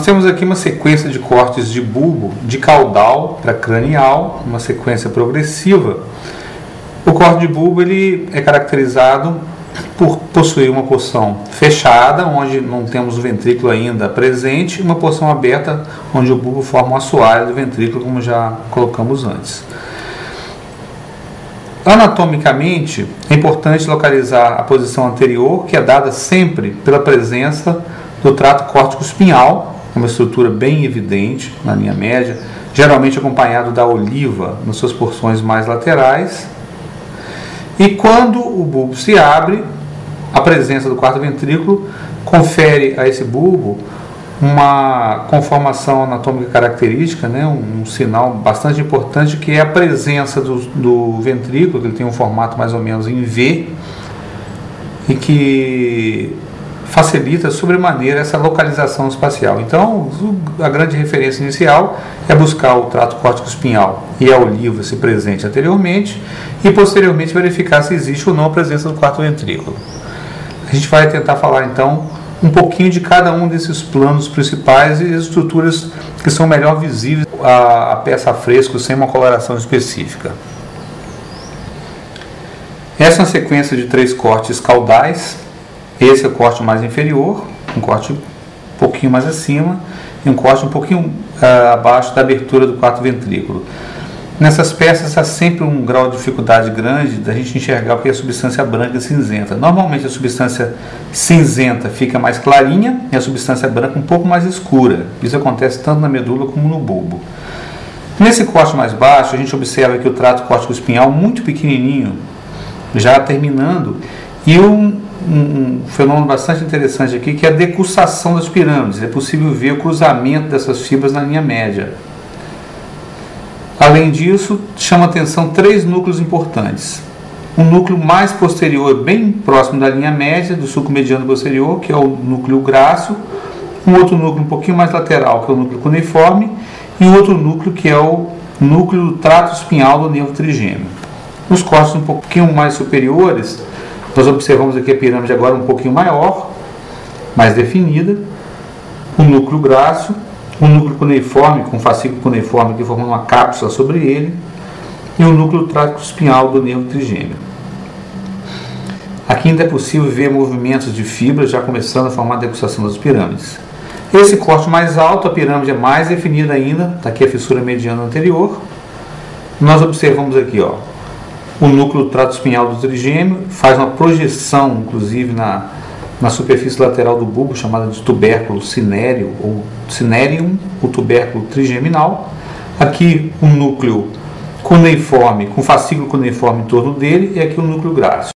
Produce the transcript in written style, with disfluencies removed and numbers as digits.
temos aqui uma sequência de cortes de bulbo de caudal para cranial, uma sequência progressiva. O corte de bulbo ele é caracterizado por possuir uma porção fechada, onde não temos o ventrículo ainda presente, e uma porção aberta, onde o bulbo forma o assoalho do ventrículo, como já colocamos antes. Anatomicamente, é importante localizar a posição anterior, que é dada sempre pela presença do trato córtico-espinhal, uma estrutura bem evidente na linha média, geralmente acompanhado da oliva nas suas porções mais laterais. E quando o bulbo se abre, a presença do quarto ventrículo confere a esse bulbo uma conformação anatômica característica, né, um sinal bastante importante, que é a presença do ventrículo, que ele tem um formato mais ou menos em V, e que facilita sobremaneira essa localização espacial. Então, a grande referência inicial é buscar o trato córtico-espinhal e a oliva se presente anteriormente, e posteriormente verificar se existe ou não a presença do quarto ventrículo. A gente vai tentar falar então um pouquinho de cada um desses planos principais e as estruturas que são melhor visíveis a peça a fresco, sem uma coloração específica. Essa é uma sequência de 3 cortes caudais. Esse é o corte mais inferior, um corte um pouquinho mais acima e um corte um pouquinho abaixo da abertura do quarto ventrículo. Nessas peças há sempre um grau de dificuldade grande da gente enxergar o que é a substância branca e cinzenta. Normalmente a substância cinzenta fica mais clarinha e a substância branca um pouco mais escura. Isso acontece tanto na medula como no bulbo. Nesse corte mais baixo, a gente observa que o trato córtico-espinhal muito pequenininho, já terminando, e um fenômeno bastante interessante aqui, que é a decussação das pirâmides. É possível ver o cruzamento dessas fibras na linha média. Além disso, chama atenção 3 núcleos importantes. Um núcleo mais posterior, bem próximo da linha média, do sulco mediano posterior, que é o núcleo grácil. Um outro núcleo um pouquinho mais lateral, que é o núcleo cuneiforme. E um outro núcleo, que é o núcleo do trato espinhal do nervo trigêmeo. Nos cortes um pouquinho mais superiores, nós observamos aqui a pirâmide agora um pouquinho maior, mais definida, o núcleo grácil, o núcleo cuneiforme, com fascículo cuneiforme aqui formando uma cápsula sobre ele, e o núcleo tráqueo espinhal do nervo trigêmeo. Aqui ainda é possível ver movimentos de fibras já começando a formar a decussação das pirâmides. Esse corte mais alto, a pirâmide é mais definida ainda, está aqui a fissura mediana anterior. Nós observamos aqui, o núcleo do trato espinhal do trigêmeo, faz uma projeção, inclusive, na superfície lateral do bulbo, chamada de tubérculo cinéreo, ou cinerium, o tubérculo trigeminal. Aqui um núcleo cuneiforme, com fascículo cuneiforme em torno dele, e aqui o núcleo grácil.